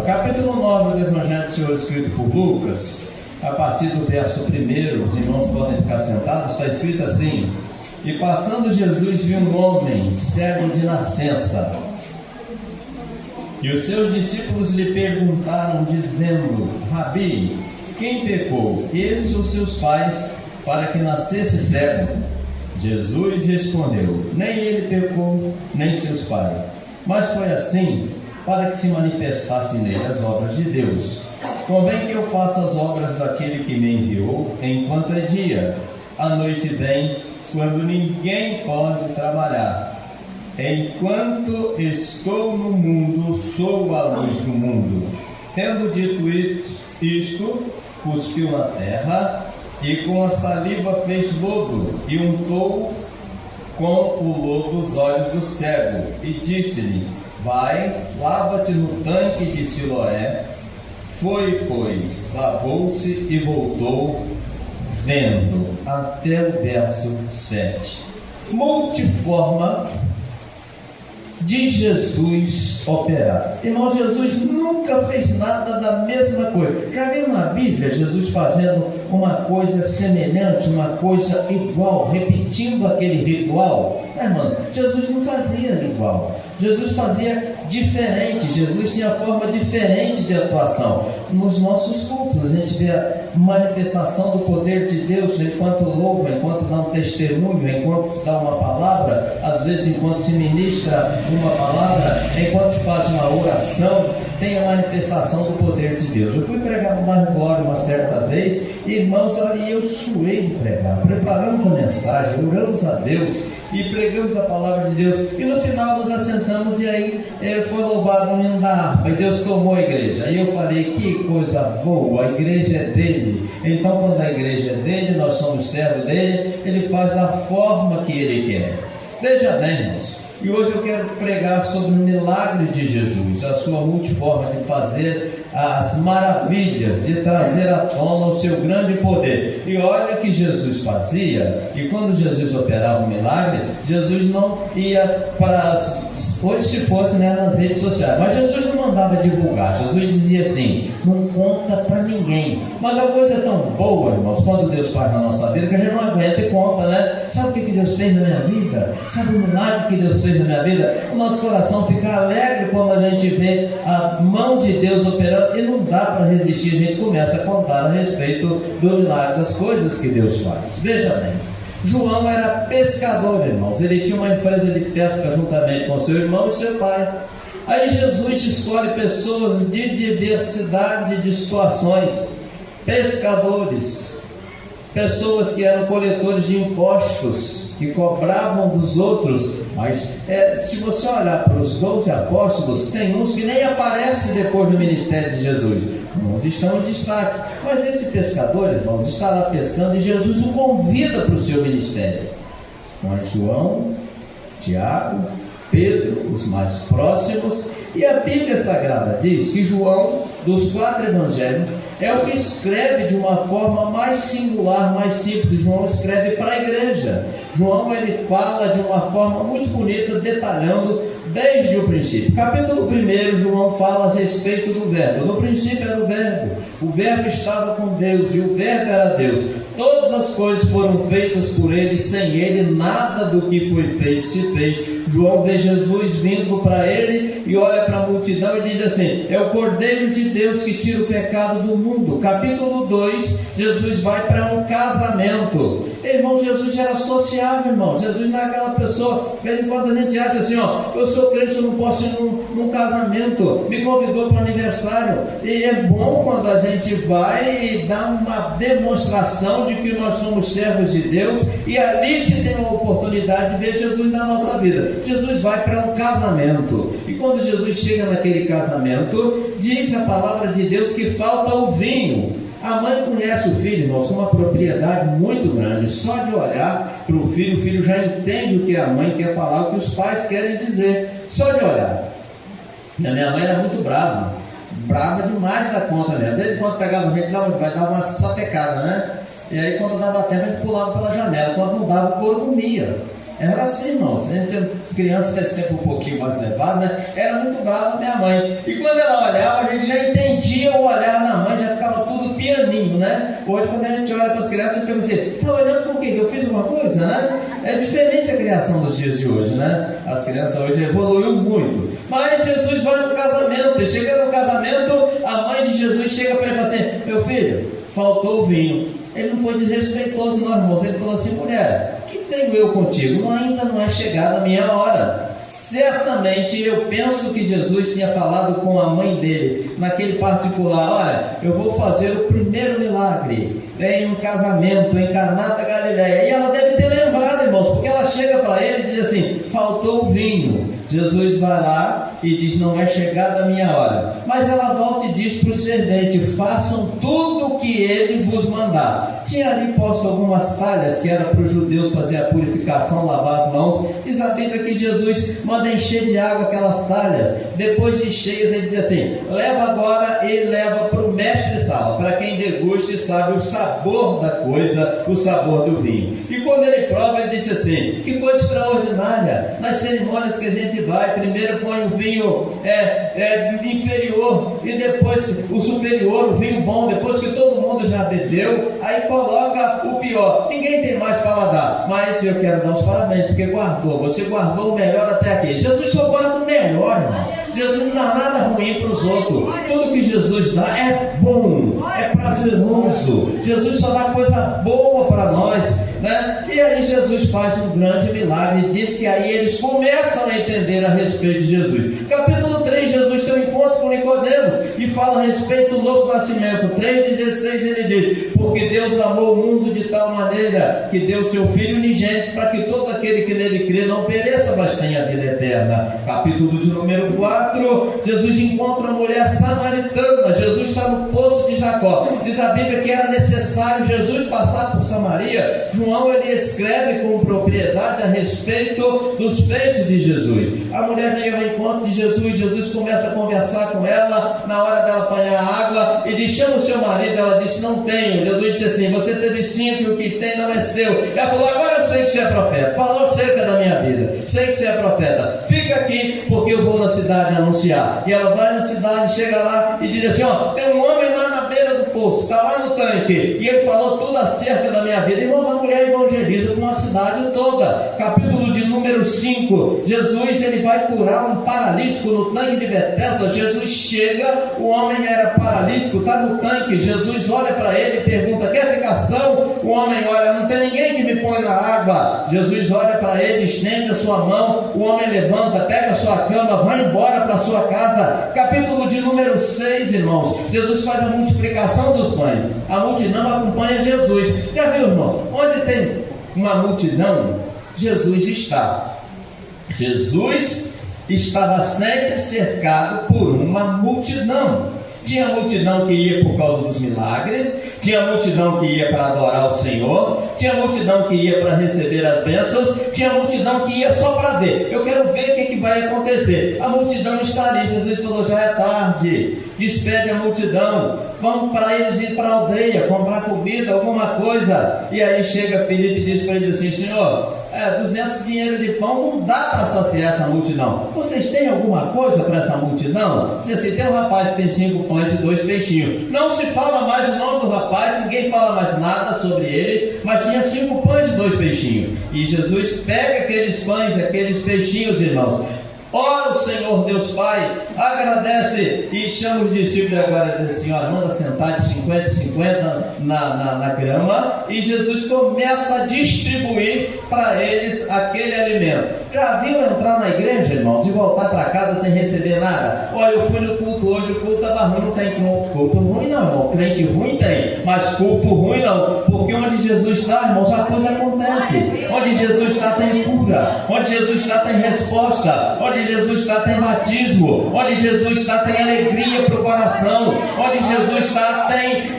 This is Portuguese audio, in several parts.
capítulo 9 do Evangelho do Senhor escrito por Lucas, a partir do verso 1, os irmãos podem ficar sentados, está escrito assim: e passando Jesus viu um homem cego de nascença, e os seus discípulos lhe perguntaram, dizendo: Rabi, quem pecou, esse ou seus pais, para que nascesse cego? Jesus respondeu: nem ele pecou, nem seus pais, mas foi assim para que se manifestassem nele as obras de Deus. Convém que eu faça as obras daquele que me enviou enquanto é dia. A noite vem, quando ninguém pode trabalhar. Enquanto estou no mundo, sou a luz do mundo. Tendo dito isto, cuspiu na terra, e com a saliva fez lodo, e untou com o lodo os olhos do cego, e disse-lhe: vai, lava-te no tanque de Siloé. Foi, pois, lavou-se e voltou, vendo. Até o verso 7. Multiforma de Jesus operar. Irmão, Jesus nunca fez nada da mesma coisa. Já viram na Bíblia Jesus fazendo uma coisa semelhante, uma coisa igual, repetindo aquele ritual? Irmão, Jesus não fazia igual. Jesus fazia diferente. Jesus tinha forma diferente de atuação. Nos nossos cultos a gente vê a manifestação do poder de Deus enquanto louva, enquanto dá um testemunho, enquanto se dá uma palavra, às vezes enquanto se ministra uma palavra, enquanto se faz uma oração, tem a manifestação do poder de Deus. Eu fui pregar no bairro Glória uma certa vez, e, irmãos, olha, eu suei de pregar. Preparamos a mensagem, oramos a Deus e pregamos a palavra de Deus, e no final nos assentamos, e aí foi louvado o hino da harpa, e Deus tomou a igreja. Aí eu falei: que coisa boa, a igreja é dele. Então, quando a igreja é dele, nós somos servos dele, ele faz da forma que ele quer. Veja bem, irmãos, e hoje eu quero pregar sobre o milagre de Jesus, a sua multiforma de fazer as maravilhas, de trazer à tona o seu grande poder. E olha que Jesus fazia, e quando Jesus operava um milagre, Jesus não ia para... Hoje se fosse, né, nas redes sociais, mas Jesus não mandava divulgar. Jesus dizia assim: não conta para ninguém. Mas a coisa é tão boa, irmãos, quando Deus faz na nossa vida, que a gente não aguenta e conta, né? Sabe o que Deus fez na minha vida? Sabe o milagre que Deus fez na minha vida? O nosso coração fica alegre quando a gente vê a mão de Deus operando, e não dá para resistir. A gente começa a contar a respeito do milagre, das coisas que Deus faz. Veja bem, João era pescador, irmãos. Ele tinha uma empresa de pesca juntamente com seu irmão e seu pai. Aí Jesus escolhe pessoas de diversidade de situações, pescadores, pessoas que eram coletores de impostos, que cobravam dos outros. Mas se você olhar para os 12 apóstolos, tem uns que nem aparecem depois do ministério de Jesus. Uns estão em destaque. Mas esse pescador, irmãos, está lá pescando, e Jesus o convida para o seu ministério. Mas João, Tiago, Pedro, os mais próximos. E a Bíblia Sagrada diz que João, dos 4 evangelhos, é o que escreve de uma forma mais singular, mais simples. João escreve para a igreja. João, ele fala de uma forma muito bonita, detalhando desde o princípio. Capítulo 1, João fala a respeito do verbo. No princípio era o verbo estava com Deus, e o verbo era Deus. Todas as coisas foram feitas por ele, sem ele nada do que foi feito se fez. João vê Jesus vindo para ele e olha para a multidão e diz assim: é o Cordeiro de Deus que tira o pecado do mundo. Capítulo 2, Jesus vai para um casamento. Irmão, Jesus era sociável, irmão. Jesus não é aquela pessoa, de vez em quando a gente acha assim: ó, eu sou crente, eu não posso ir num casamento, me convidou para o aniversário. E é bom quando a gente vai e dá uma demonstração de que nós somos servos de Deus, e ali se tem uma oportunidade de ver Jesus na nossa vida. Jesus vai para um casamento, e quando Jesus chega naquele casamento, diz a palavra de Deus que falta o vinho. A mãe conhece o filho, irmãos, com uma propriedade muito grande. Só de olhar para o filho já entende o que a mãe quer falar, o que os pais querem dizer. Só de olhar. E a minha mãe era muito brava demais da conta mesmo. De vez em quando pegava a gente, dava uma sapecada, né? E aí quando dava tempo a gente pulava pela janela. Quando não dava, o couro comia. Era assim, irmãos. A gente, criança é sempre um pouquinho mais levada, né? Era muito brava a minha mãe. E quando ela olhava, a gente já Hoje, quando a gente olha para as crianças, a gente pensa assim, está olhando por quê? Que eu fiz uma coisa, né? É diferente a criação dos dias de hoje, né? As crianças hoje evoluíram muito. Mas Jesus vai no casamento, e chega no casamento, a mãe de Jesus chega para ele e fala assim, meu filho, faltou o vinho. Ele não foi desrespeitoso, não, irmãos. Ele falou assim, mulher, o que tenho eu contigo? Ainda não é chegada a minha hora. Certamente eu penso que Jesus tinha falado com a mãe dele, naquele particular, olha, eu vou fazer o primeiro milagre em um casamento em Caná da Galileia. E ela deve ter lembrado, irmãos, porque ela chega para ele e diz assim, faltou o vinho. Jesus vai lá e diz, não é chegada a minha hora. Mas ela volta e diz para o servente, façam tudo o que ele vos mandar. Tinha ali posto algumas talhas que era para os judeus fazer a purificação, lavar as mãos. Diz a Bíblia que Jesus manda encher de água aquelas talhas. Depois de cheias, ele diz assim, leva agora e leva para o mestre de sala, para quem deguste sabe o sabor da coisa, o sabor do vinho. E quando ele prova, ele disse assim, que coisa extraordinária, nas cerimônias que a gente vai, primeiro põe o vinho inferior e depois o superior, o vinho bom, depois que todo mundo já bebeu, aí coloca o pior. Ninguém tem mais paladar, mas eu quero dar os parabéns, porque você guardou o melhor até aqui. Jesus só guarda o melhor, irmão. Jesus não dá nada ruim para os outros. Tudo que Jesus dá é bom, é prazeroso. Jesus só dá coisa boa para nós, né? E aí Jesus faz um grande milagre e diz que aí eles começam a entender a respeito de Jesus. Capítulo 3, Jesus tem um encontro com Nicodemos e fala a respeito do novo nascimento. 3,16 ele diz, porque Deus amou o mundo de tal maneira que deu seu Filho unigênito para que todo aquele que nele crê não pereça, mas tenha a vida eterna. Capítulo de número 4, Jesus encontra a mulher samaritana. Jesus está no poço de Jacó. Diz a Bíblia que era necessário Jesus passar por Samaria. João ele escreve com propriedade a respeito dos feitos de Jesus. A mulher vem ao encontro de Jesus. Jesus começa a conversar com ela na hora dela apanhar água e diz, chama o seu marido. Ela disse, não tenho. Jesus disse assim, você teve 5 e o que tem não é seu. Ela falou, agora eu sei que você é profeta. Falou cerca da minha vida, sei que você é profeta, fica aqui porque eu vou na cidade anunciar. E ela vai na cidade, chega lá e diz assim, ó, tem um homem lá na beira do poço, está lá no tanque, e ele falou tudo acerca da minha vida. Irmãos, a mulher evangeliza com a cidade toda. Capítulo de número 5, Jesus ele vai curar um paralítico no tanque de Betesda. Jesus chega, o homem era paralítico, está no tanque. Jesus olha para ele e pergunta, quer ficação? O homem olha, não tem ninguém que me põe na água. Jesus olha para ele, estende a sua mão, o homem levanta, pega a sua cama, vai embora para a sua casa. Capítulo de número 6, irmãos, Jesus faz a multiplicação dos pães. A multidão acompanha Jesus. Já viu, irmão? Onde tem uma multidão, Jesus está. Jesus estava sempre cercado por uma multidão. Tinha multidão que ia por causa dos milagres, tinha multidão que ia para adorar o Senhor, tinha multidão que ia para receber as bênçãos, tinha multidão que ia só para ver. Eu quero ver o que vai acontecer. A multidão está ali. Jesus falou, já é tarde, despede a multidão, vamos para eles ir para a aldeia, comprar comida, alguma coisa. E aí chega Filipe e diz para ele assim, Senhor, 200 dinheiro de pão não dá para saciar essa multidão. Vocês têm alguma coisa para essa multidão? Diz assim, tem um rapaz que tem 5 pães e 2 peixinhos. Não se fala mais o nome do rapaz, ninguém fala mais nada sobre ele, mas tinha 5 pães e 2 peixinhos. E Jesus pega aqueles pães, aqueles peixinhos, irmãos, ora o Senhor Deus Pai, agradece e chama os discípulos agora e diz assim, olha, manda sentar de 50 em 50 na grama, e Jesus começa a distribuir para eles aquele alimento. Já viram entrar na igreja, irmãos, e voltar para casa sem receber nada? Olha, eu fui no culto hoje, o culto estava ruim, não tem culto ruim não, irmão, crente ruim tem, mas culto ruim não, porque onde Jesus está, irmãos, a coisa acontece. Onde Jesus está tem cura, onde Jesus está tem resposta, onde Jesus está tem batismo, onde Jesus está tem alegria para o coração, onde Jesus está tem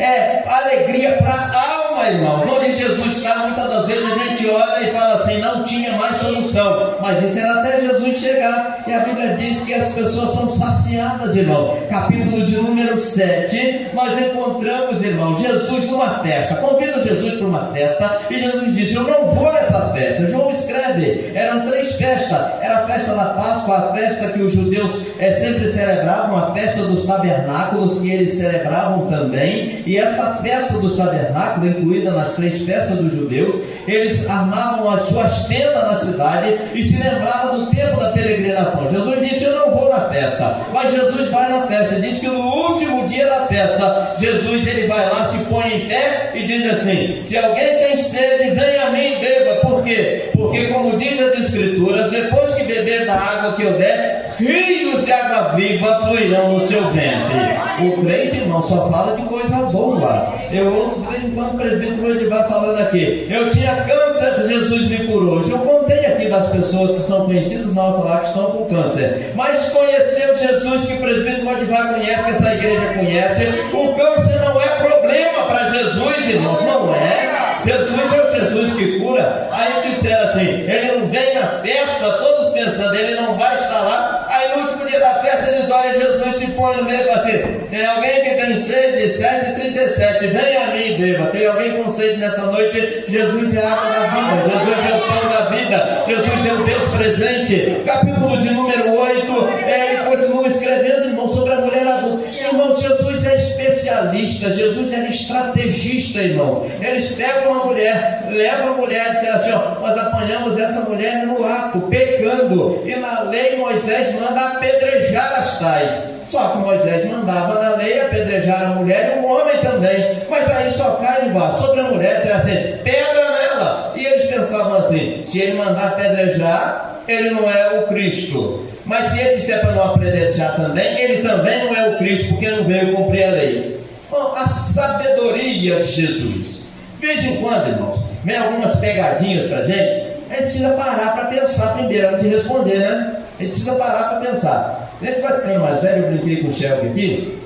alegria para a alma, irmãos. Onde Jesus está, muitas das vezes a gente olha e fala assim, não tinha mais solução, mas isso era até Jesus chegar. E a Bíblia diz que as pessoas são saciadas, irmãos. Capítulo de número 7, nós encontramos, irmão, Jesus numa festa. Convida Jesus para uma festa e Jesus disse: eu não vou nessa festa. João escreve, eram 3 festas. Era a festa da Páscoa, a festa que os judeus sempre celebravam, a festa dos tabernáculos que eles celebravam também. E essa festa dos tabernáculos, incluída nas 3 festas dos judeus, eles armavam as suas tendas na cidade e se lembravam do tempo da peregrinação. Jesus disse: eu não vou na festa. Mas Jesus vai na festa. Diz que no último dia da festa, Jesus ele vai lá, se põe em pé e diz assim: se alguém tem sede, venha a mim e beba. Por quê? Porque, como diz as Escrituras, depois que beber da água que eu der, rios de água viva fluirão no seu ventre. O crente, irmão, só fala de coisa boa. Eu ouço de vez em quando o presbítero Edivar falando aqui: eu tinha câncer, Jesus me curou. Eu contei aqui das pessoas que são conhecidas nossas lá que estão com câncer, mas conheceu Jesus, que o presbítero Edivar conhece, que essa igreja conhece. O câncer não é problema para Jesus, irmãos, não é. Jesus é o Jesus que cura. Aí disseram assim: ele não vem na festa, todos pensando, ele não vai estar lá. Aí no último dia da festa eles olham, Jesus se põe no meio assim: tem alguém que tem sede? 7h37, venha a mim e beba. Tem alguém com sede nessa noite? Jesus é a água da vida, Jesus é o pão da vida, Jesus é o Deus presente. Capítulo de número 8, ele continua escrevendo, irmão, sobre a mulher adulta. Irmão, Jesus é especialista, Jesus é estrategista, irmão. Eles pegam uma mulher, levam a mulher e disseram assim: ó, nós apanhamos essa mulher no ato, pecando, e na lei Moisés manda apedrejar as tais. Só que Moisés mandava na lei apedrejar a mulher e o homem também. Mas aí só cai embaixo sobre a mulher, disseram assim: pedra nela. E eles pensavam assim: se ele mandar apedrejar, ele não é o Cristo. Mas se ele disser para não apedrejar também, ele também não é o Cristo, porque não veio cumprir a lei. Bom, a sabedoria de Jesus. De vez em quando, irmãos, vem algumas pegadinhas para a gente precisa parar para pensar primeiro, antes de responder, né? A gente precisa parar para pensar. A gente vai ficando mais velho, eu brinquei com o Shelby aqui,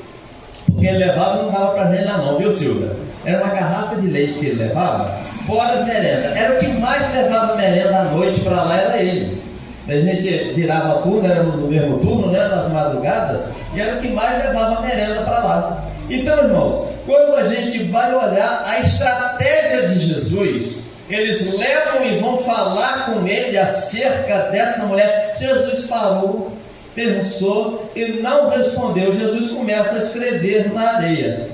porque ele levava e não dava para gente lá não, viu, Silvia? Era uma garrafa de leite que ele levava, fora as merenda. Era o que mais levava merenda à noite para lá, era ele. A gente virava turno, era no mesmo turno, né, nas madrugadas, e era o que mais levava merenda para lá. Então, irmãos, quando a gente vai olhar a estratégia de Jesus, eles levam e vão falar com ele acerca dessa mulher. Jesus parou, pensou e não respondeu. Jesus começa a escrever na areia.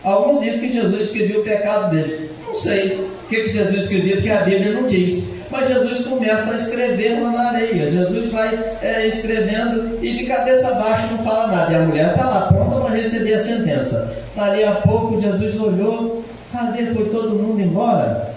Alguns dizem que Jesus escreveu o pecado dele. Não sei o que Jesus escrevia, porque a Bíblia não diz. Mas Jesus começa a escrever lá na areia. Jesus vai escrevendo e de cabeça baixa não fala nada. E a mulher está lá pronta para receber a sentença. Dali a pouco Jesus olhou: cadê? Foi todo mundo embora?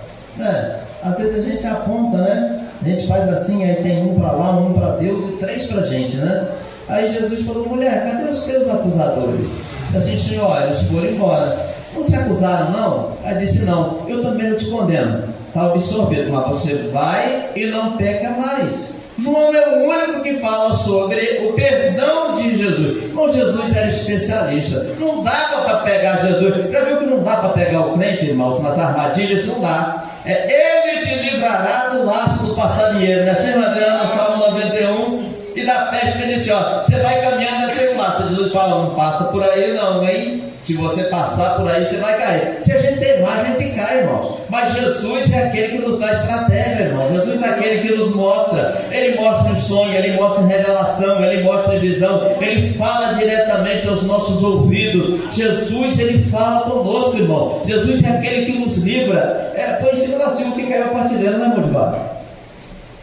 Às vezes a gente aponta, né? A gente faz assim, aí tem um para lá, um para Deus e 3 para a gente, né? Aí Jesus falou: mulher, cadê os teus acusadores? Assim: senhor, eles foram embora. Não te acusaram, não? Ela disse: não, eu também não te condeno. Está absorvido, mas você vai e não peca mais. João é o único que fala sobre o perdão de Jesus. Irmão, Jesus era especialista. Não dava para pegar Jesus. Já viu que não dá para pegar o crente, irmãos, nas armadilhas? Não dá. Ele te livrará do laço do passarinheiro, né? Senhor Adriano, Salmo 91, e da peste perniciosa. Você vai caminhando até o laço. Jesus fala: não passa por aí não, hein? Se você passar por aí, você vai cair. Se a gente teimar, a gente cai, irmão. Mas Jesus é aquele que nos dá estratégia, irmão. Jesus é aquele que nos mostra. Ele mostra em sonho, ele mostra em revelação, ele mostra em visão. Ele fala diretamente aos nossos ouvidos. Jesus, ele fala conosco, irmão. Jesus é aquele que nos livra. Foi em cima da Silvia que caiu a prateleira, né, irmão de barro?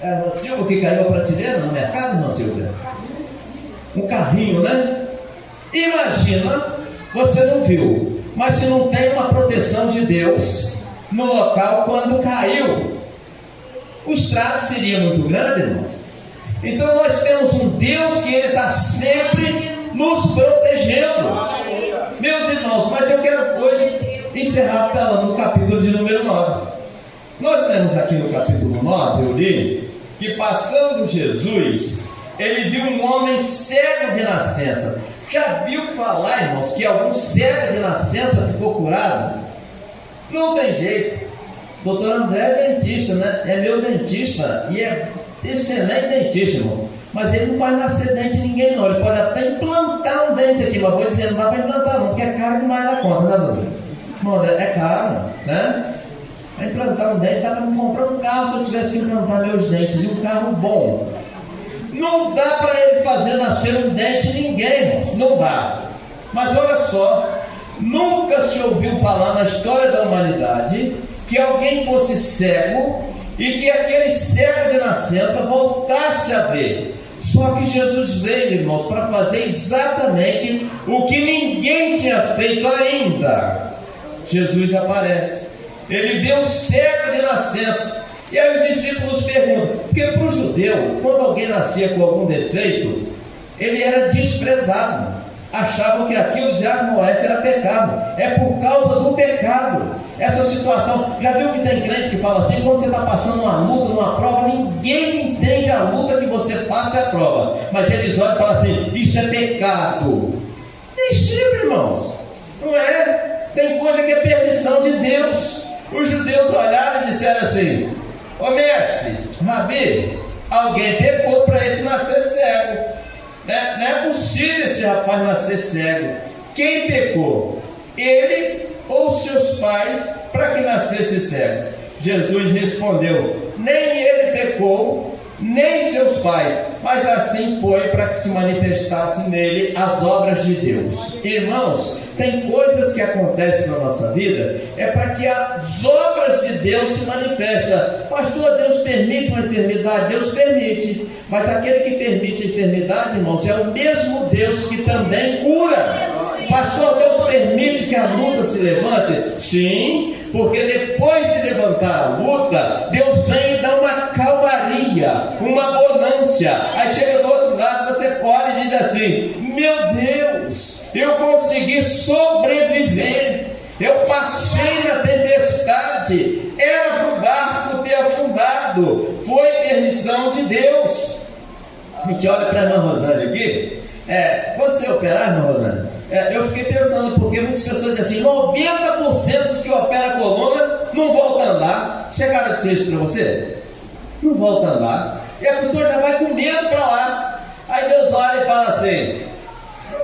Era a Silvia que caiu a prateleira no mercado, irmã Silvia? Um carrinho, né? Imagina, você não viu, mas se não tem uma proteção de Deus no local quando caiu, o estrago seria muito grande, irmãos. Então nós temos um Deus que ele está sempre nos protegendo, meus irmãos. Mas eu quero hoje encerrar falando no capítulo de número 9. Nós temos aqui no capítulo 9, eu li, que passando Jesus, ele viu um homem cego de nascença. Já viu falar, irmãos, que algum cego de nascença ficou curado? Não tem jeito. Doutor André é dentista, né? É meu dentista e é excelente dentista, irmão. mas ele não vai nascer dente de ninguém não. Ele pode até implantar um dente aqui, mas vou dizer, não dá para implantar não, porque é caro demais da conta, né, Dona? Bom, é caro, né? Para implantar um dente, dá para comprar um carro se eu tivesse que implantar meus dentes, e um carro bom. Não dá para ele fazer nascer um dente de ninguém, irmãos, não dá. Mas olha só, nunca se ouviu falar na história da humanidade que alguém fosse cego e que aquele cego de nascença voltasse a ver. Só que Jesus veio, irmãos, para fazer exatamente o que ninguém tinha feito ainda. Jesus aparece, ele vê o cego de nascença, e aí os discípulos perguntam, porque para o judeu, quando alguém nascia com algum defeito, ele era desprezado, achavam que aquilo de amoeste era pecado, é por causa do pecado, essa situação. Já viu que tem crente que fala assim, quando você está passando uma luta, numa prova, ninguém entende a luta que você passa e a prova, mas eles olham e falam assim, isso é pecado. Tem chifre, irmãos, não é? Tem coisa que é permissão de Deus. Os judeus olharam e disseram assim, ô mestre, Rabi, alguém pecou para esse nascer cego, né? Não é possível esse rapaz nascer cego. Quem pecou? Ele ou seus pais para que nascesse cego? Jesus respondeu, nem ele pecou, nem seus pais, mas assim foi para que se manifestassem nele as obras de Deus. Irmãos, tem coisas que acontecem na nossa vida, é para que as obras de Deus se manifestem. Pastor, Deus permite uma enfermidade? Deus permite, mas aquele que permite a enfermidade, irmãos, é o mesmo Deus que também cura. Pastor, Deus permite que a luta se levante? Sim, porque depois de levantar a luta, Deus vem e dá uma calmaria, uma bonância. Aí chega do outro lado, você pode e diz assim, meu Deus, eu consegui sobreviver, eu passei na tempestade, era para o barco ter afundado, foi permissão de Deus. A gente olha para a irmã Rosângela aqui, quando você operar, irmã Rosângela, eu fiquei pensando, porque muitas pessoas dizem assim, 90% dos que operam a coluna não voltam a andar. Chegaram a dizer isso para você? Não volta a andar, e a pessoa já vai com medo para lá. Aí Deus olha e fala assim,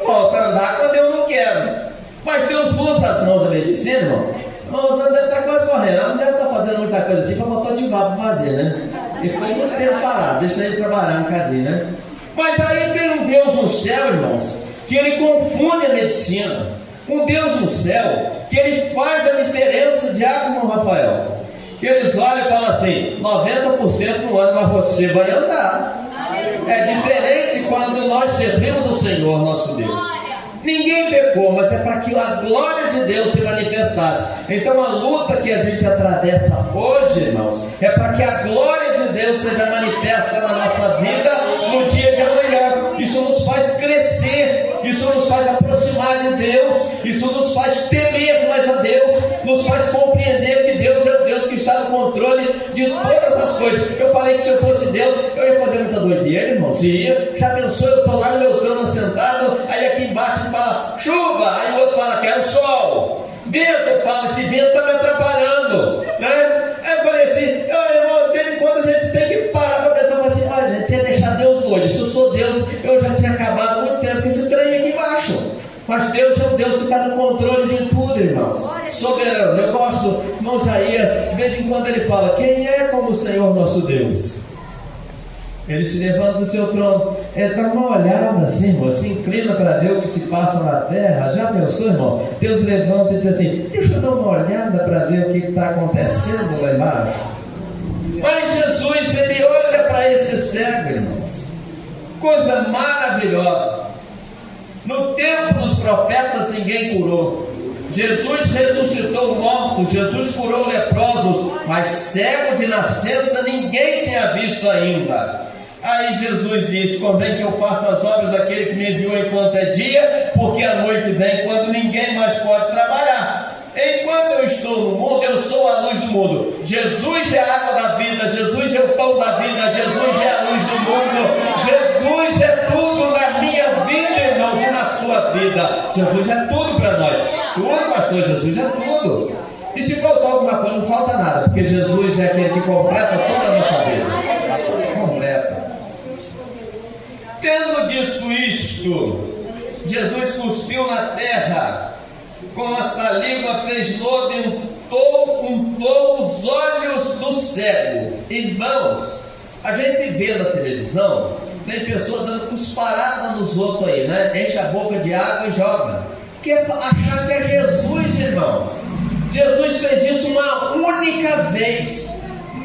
volta a andar quando eu não quero. Mas Deus usa as mãos da medicina, irmão. Rosana deve estar quase correndo, ela não deve estar fazendo muita coisa assim para motivar para fazer, né? E foi muito tempo parado, deixa ele trabalhar um bocadinho, né? Mas aí tem um Deus no céu, irmãos, que ele confunde a medicina. Um Deus no céu que ele faz a diferença de água com Rafael. Eles olham e falam assim, 90% não anda, mas você vai andar. É diferente quando nós servimos o Senhor, nosso Deus. Ninguém pecou, mas é para que a glória de Deus se manifestasse. Então a luta que a gente atravessa hoje, irmãos, é para que a glória de Deus seja manifesta na nossa vida no dia de amanhã. Isso nos faz crescer, isso nos faz aproximar de Deus, isso nos faz temer mais a Deus, nos faz compreender que Deus é o Deus que está no controle de todas as coisas. Eu falei que se eu fosse Deus, eu ia fazer muita doideira, irmãos. Ia. Já pensou, eu estou lá no meu trono sentado, aí aqui embaixo ele fala chuva, aí o outro fala quero sol, vento, fala esse vento está me atrapalhando, né? Aí eu falei assim, irmão, de vez em quando a gente tem que parar para pensar assim, olha, gente, ia deixar Deus doido. Se eu sou Deus, eu já tinha acabado há muito tempo com esse trem aqui embaixo. Mas Deus é um Deus que está no controle de tudo, irmãos. Soberano. Eu gosto, irmão Isaías, de vez em quando ele fala, quem é como o Senhor nosso Deus? Ele se levanta do seu trono, dá uma olhada assim, irmão, se inclina para ver o que se passa na terra. Já pensou, irmão? Deus levanta e diz assim, deixa eu dar uma olhada para ver o que está acontecendo lá embaixo. Mas Jesus, ele olha para esse cego, irmãos, coisa maravilhosa. No tempo dos profetas ninguém curou. Jesus ressuscitou mortos, Jesus curou leprosos, mas cego de nascença ninguém tinha visto ainda. Aí Jesus disse, convém que eu faça as obras daquele que me enviou enquanto é dia, porque a noite vem quando ninguém mais pode trabalhar. Enquanto eu estou no mundo, eu sou a luz do mundo. Jesus é a água da vida, Jesus é o pão da vida, Jesus é a luz do mundo, Jesus é tudo na minha vida, irmãos, e na sua vida. Jesus é tudo para nós. Tudo, pastor, Jesus é tudo. E se faltar alguma coisa, não falta nada, porque Jesus é aquele que completa toda a nossa vida. Completa. Tendo dito isto, Jesus cuspiu na terra, com a saliva fez lodo e untou os olhos do cego. Irmãos, a gente vê na televisão, tem pessoas dando cusparada nos outros aí, né? Enche a boca de água e joga. Quer achar que é Jesus, irmãos? Jesus fez isso uma única vez.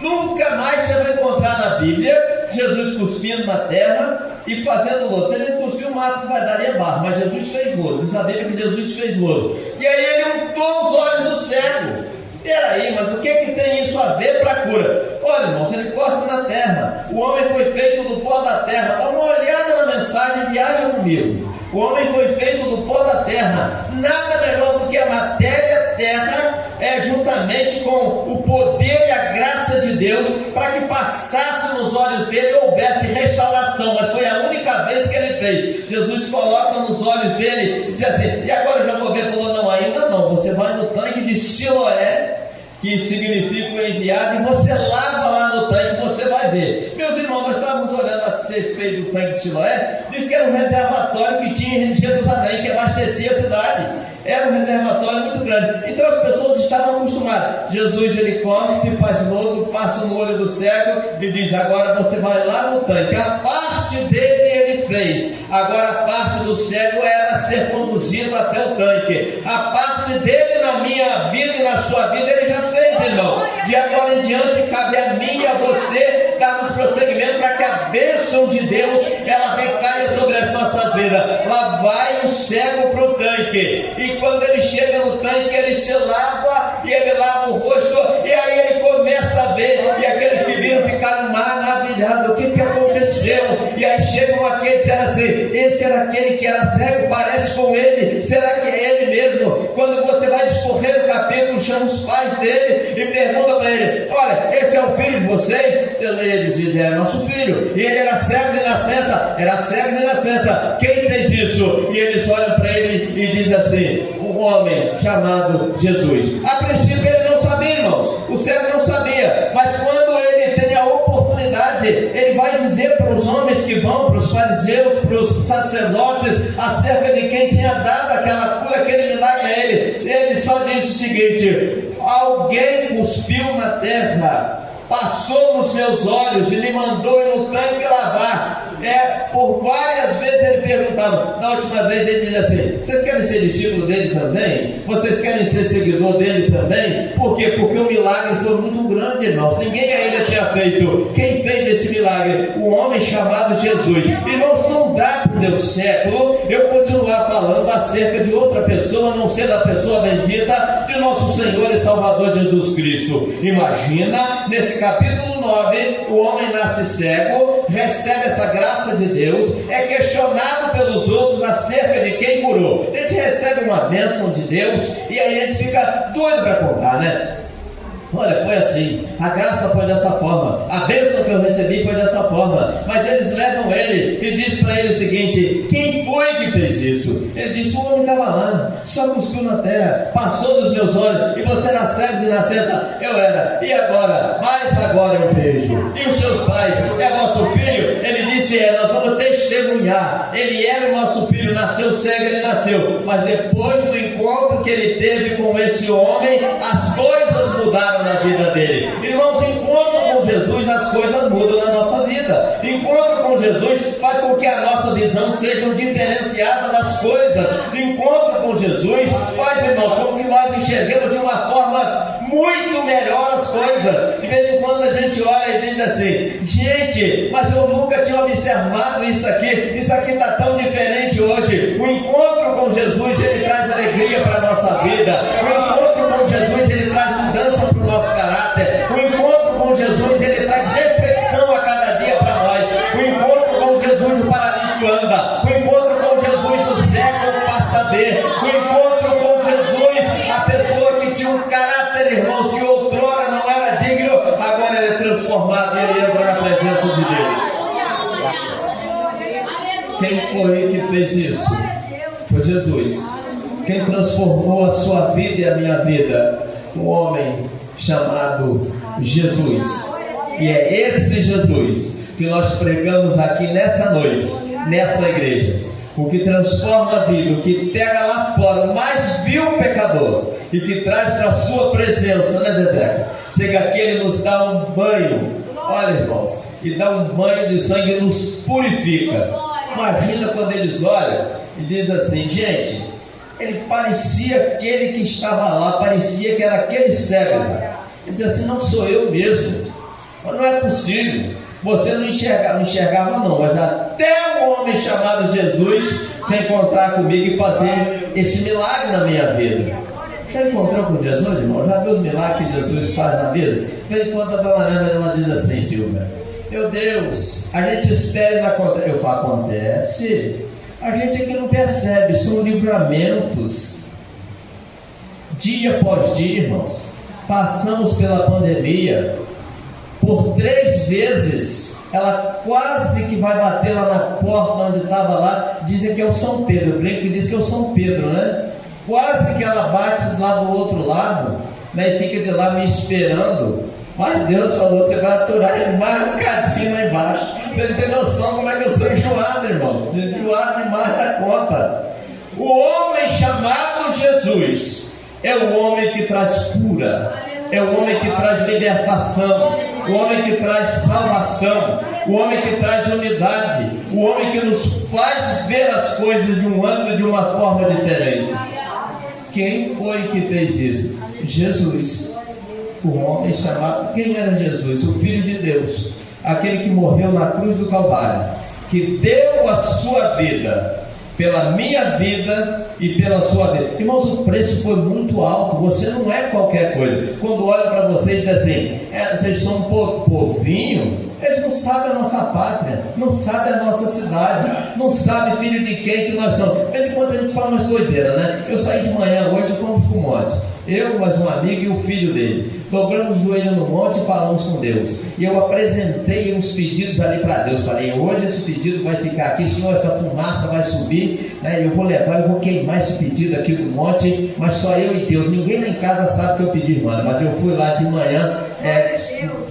Nunca mais você vai encontrar na Bíblia Jesus cuspindo na terra e fazendo lodo. Se ele cuspiu, o máximo que vai dar é barro, mas Jesus fez lodo. Diz a Bíblia que Jesus fez lodo. E aí ele untou os olhos do cego. Peraí, mas o que tem isso a ver para a cura? Olha, irmãos, ele cospe na terra. O homem foi feito do pó da terra. Dá uma olhada na mensagem, viaja comigo. O homem foi feito do pó da terra. Nada melhor do que a matéria terra, juntamente com o poder e a graça de Deus, para que passasse nos olhos dele e houvesse restauração. Mas foi a única vez que ele fez. Jesus coloca nos olhos dele e diz assim: e agora eu já vou ver. Falou: não, ainda não. Você vai no tanque de Siloé, que significa o enviado, e você lava lá no tanque, você vai ver. Meus irmãos, nós estávamos olhando a respeito do tanque de Siloé. Diz que era um reservatório que tinha em Jerusalém, que abastecia a cidade. Era um reservatório muito grande. Então as pessoas estavam acostumadas. Jesus, ele cospe, faz lodo, passa no olho do cego e diz: agora você vai lá no tanque. A parte dele ele fez. Agora a parte do cego era ser conduzido até o tanque. A parte dele na minha vida e na sua vida ele já fez, irmão. De agora em diante cabe a mim e a você darmos prosseguimento para que a bênção de Deus ela recaia sobre as nossas vidas. Lá vai o cego para o tanque. E quando ele chega no tanque, ele se lava e ele lava o rosto, e aí ele começa a ver, e aqueles que viram ficaram maravilhados. O que aconteceu? E aí chegam aqueles e disseram assim: esse era aquele que era cego, parece com ele. Será que é ele mesmo? Quando você vai discorrer o capítulo, chama os pais dele e pergunta para ele: olha, esse é o filho de vocês? Eles dizem: é nosso filho. E ele era cego de nascença. Era cego de nascença. Quem fez isso? E eles olham para ele e dizem assim: um homem chamado Jesus. A princípio ele não sabia, irmãos. O cego não sabia. Mas quando ele tem a oportunidade, ele vai dizer para os homens que vão, para os fariseus, para os sacerdotes, acerca de quem tinha dado aquela cura, aquele milagre a ele. Ele só diz o seguinte: alguém cuspiu na terra, passou nos meus olhos e me mandou ir no tanque lavar. Por várias vezes ele perguntava. Na última vez ele dizia assim: vocês querem ser discípulo dele também? Vocês querem ser seguidor dele também? Por quê? Porque o milagre foi muito grande, irmãos. Ninguém ainda tinha feito. Quem fez esse milagre? O homem chamado Jesus. Irmãos, não dá para o meu século eu continuar falando acerca de outra pessoa, a não ser da pessoa bendita de nosso Senhor e Salvador Jesus Cristo. Imagina, nesse capítulo 9, o homem nasce cego, recebe essa graça de Deus, é questionado pelos outros acerca de quem curou. A gente recebe uma bênção de Deus e aí a gente fica doido para contar, né? Olha, foi assim, a graça foi dessa forma, a bênção que eu recebi foi dessa forma. Mas eles levam ele e diz para ele o seguinte: quem foi que fez isso? Ele disse: o homem estava lá, só cuspiu na terra, passou dos meus olhos. E você era cego de nascença? Eu era. E agora? Mas agora eu vejo. E os seus pais? É vosso filho? Ele disse: nós vamos testemunhar. Ele era o nosso filho, nasceu cego, ele nasceu. Mas depois do encontro que ele teve com esse homem, as coisas mudaram na vida dele. Irmãos, encontro com Jesus, as coisas mudam na nossa vida. Encontro com Jesus faz com que a nossa visão seja diferenciada das coisas. Encontro com Jesus faz, irmãos, com que nós enxerguemos de uma forma muito melhor as coisas. De vez em quando a gente olha e diz assim: gente, mas eu nunca tinha observado isso aqui está tão diferente hoje. O encontro com Jesus, ele traz alegria para a nossa vida. O encontro com Jesus, ele traz mudança para o nosso caráter. O encontro com Jesus, ele traz reflexão a cada dia para nós. O encontro com Jesus, o paralítico anda. O encontro com Jesus, o cego passa a ver. O encontro com Jesus, a pessoa que tinha um caráter, irmãos, que outrora não era digno, agora ele é transformado e ele entra na presença de Deus. Quem foi que fez isso? Foi Jesus. Quem transformou a sua vida e a minha vida? Um homem chamado Jesus. E é esse Jesus que nós pregamos aqui nessa noite. nesta igreja. O que transforma a vida, o que pega lá fora o mais vil pecador e que traz para a sua presença, né, Zezé? Chega aqui, ele nos dá um banho, olha, irmãos, e dá um banho de sangue e nos purifica. Imagina quando eles olham e dizem assim: gente, ele parecia aquele que estava lá, parecia que era aquele cego. Ele diz assim: não sou eu mesmo, mas não é possível. Você não enxergava não, mas até um homem chamado Jesus se encontrar comigo e fazer esse milagre na minha vida. Já encontrou com Jesus, irmão? Já viu os milagres que Jesus faz na vida? Vem quando a dona Ana, ela diz assim: Silvia, meu Deus, a gente espera e não acontece. Eu falo: acontece. A gente aqui não percebe, são livramentos. Dia após dia, irmãos, passamos pela pandemia. Por 3 vezes, ela quase que vai bater lá na porta onde estava lá. Dizem que é o São Pedro. Eu brinco e diz que é o São Pedro, né? Quase que ela bate lá do outro lado, né? E fica de lá me esperando. Mas Deus falou: você vai aturar ele mais um bocadinho lá embaixo. Você não tem noção como é que eu sou enjoado, irmão. Enjoado demais da conta. O homem chamado Jesus é o homem que traz cura, é o homem que traz libertação, o homem que traz salvação, o homem que traz unidade, o homem que nos faz ver as coisas de um ângulo, de uma forma diferente. Quem foi que fez isso? Jesus. O homem chamado, quem era Jesus? O Filho de Deus, aquele que morreu na cruz do Calvário, que deu a sua vida pela minha vida e pela sua vida. Irmãos, o preço foi muito alto. Você não é qualquer coisa. Quando olha para você e diz assim: vocês são um povinho. Eles não sabem a nossa pátria, não sabem a nossa cidade, não sabem filho de quem que nós somos. Enquanto a gente fala umas doideiras, né? Eu saí de manhã hoje e fomos para o monte. Eu, mais um amigo e o filho dele. Dobramos o joelho no monte e falamos com Deus. E eu apresentei uns pedidos ali para Deus. Falei: hoje esse pedido vai ficar aqui, Senhor, essa fumaça vai subir, né? Eu vou levar, eu vou queimar esse pedido aqui no monte, mas só eu e Deus. Ninguém lá em casa sabe o que eu pedi, mano. Mas eu fui lá de manhã,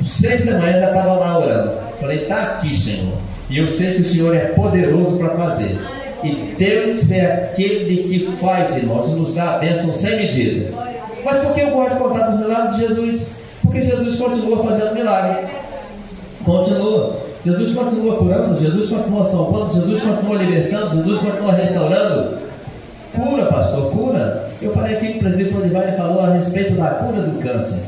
6 da manhã já estava lá orando. Falei: está aqui, Senhor. E eu sei que o Senhor é poderoso para fazer. E Deus é aquele que faz, irmãos, e nos dá a bênção sem medida. Mas por que eu gosto de contar dos milagres de Jesus? Porque Jesus continua fazendo milagre. Continua. Jesus continua curando, Jesus continua salvando, Jesus continua libertando, Jesus continua restaurando. Cura, pastor, cura. Eu falei aqui que o presbítero Oliveira falou a respeito da cura do câncer.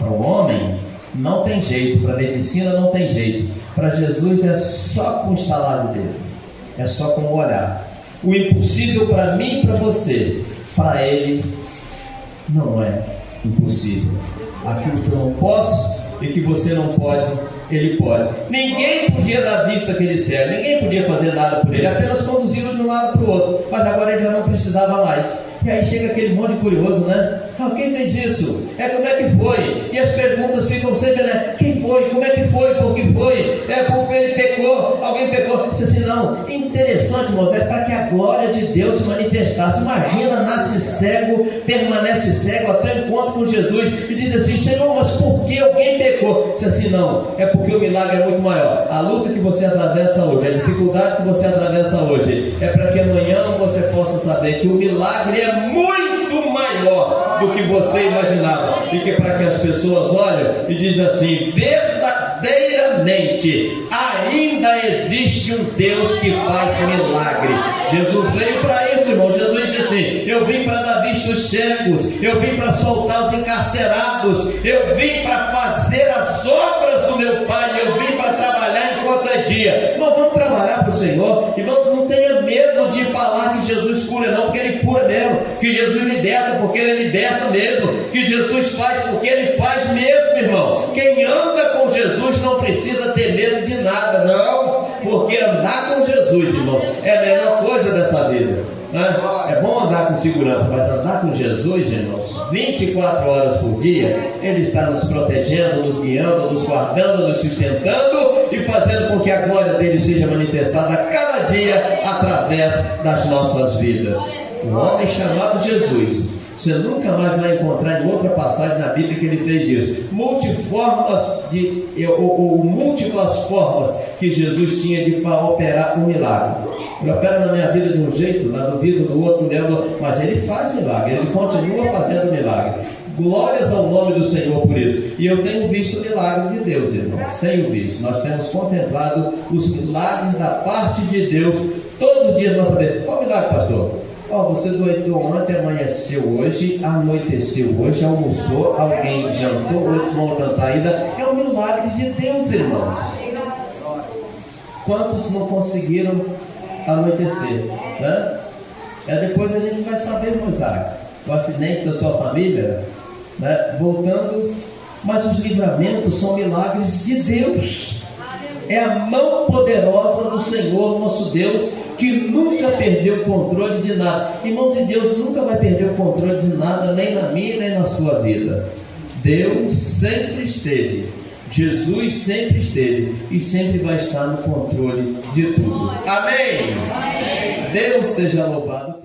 Para o homem não tem jeito, para a medicina não tem jeito. Para Jesus é só com o estalar de dedo, é só com o olhar. O impossível para mim e para você, para Ele não é impossível. Aquilo que eu não posso e que você não pode, Ele pode. Ninguém podia dar vista àquele cego, ninguém podia fazer nada por ele, apenas conduzi-lo de um lado para o outro. Mas agora ele já não precisava mais. E aí chega aquele monte de curioso, né? Quem fez isso? Como é que foi? E as perguntas ficam sempre, né? Quem foi? Como é que foi? Por que foi? Porque ele pecou? Alguém pecou? Disse assim: não. Interessante, irmãos, é para que a glória de Deus se manifestasse. Imagina, nasce cego, permanece cego até o encontro com Jesus e diz assim: Senhor, mas por que alguém pecou? Disse assim: não, é porque o milagre é muito maior. A luta que você atravessa hoje, a dificuldade que você atravessa hoje, é para que amanhã você possa saber que o milagre é muito maior do que você imaginava, e que para que as pessoas olhem e dizem assim: verdadeiramente ainda existe um Deus que faz milagre. Jesus veio para isso, irmão. Jesus disse assim: eu vim para dar vista aos cegos, eu vim para soltar os encarcerados, eu vim para fazer as obras do meu Pai, eu vim para trabalhar enquanto é dia. Nós vamos trabalhar para o Senhor, e não tenha medo de falar que Jesus cura, não, porque Ele cura mesmo, que Jesus liberta, porque Ele liberta mesmo, que Jesus faz, porque Ele faz mesmo, irmão. Quem anda com Jesus não precisa ter medo de nada, não, porque andar com Jesus, irmão, é a melhor coisa dessa vida, né? É bom andar com segurança, mas andar com Jesus, irmãos, 24 horas por dia, Ele está nos protegendo, nos guiando, nos guardando, nos sustentando e fazendo com que a glória dele seja manifestada a cada dia através das nossas vidas. O homem chamado Jesus, você nunca mais vai encontrar em outra passagem na Bíblia que ele fez isso. Múltiplas formas que Jesus tinha de operar um milagre. Ele opera na minha vida de um jeito, na do Vitor, do outro, mas ele faz milagre, ele continua fazendo milagre. Glórias ao nome do Senhor por isso. E eu tenho visto o milagre de Deus, irmãos. Tenho visto. Nós temos contemplado os milagres da parte de Deus. Todo dia nós sabemos. Qual milagre, pastor? Você doitou ontem, amanheceu hoje, anoiteceu hoje, almoçou, alguém jantou, outros vão jantar ainda. É um milagre de Deus, irmãos. Quantos não conseguiram anoitecer? Né? Depois a gente vai saber, Isaac, o acidente da sua família, né? Voltando, mas os livramentos são milagres de Deus. É a mão poderosa do Senhor, nosso Deus, que nunca perdeu o controle de nada. Irmãos, e Deus nunca vai perder o controle de nada, nem na minha, nem na sua vida. Deus sempre esteve, Jesus sempre esteve e sempre vai estar no controle de tudo. Amém? Deus seja louvado.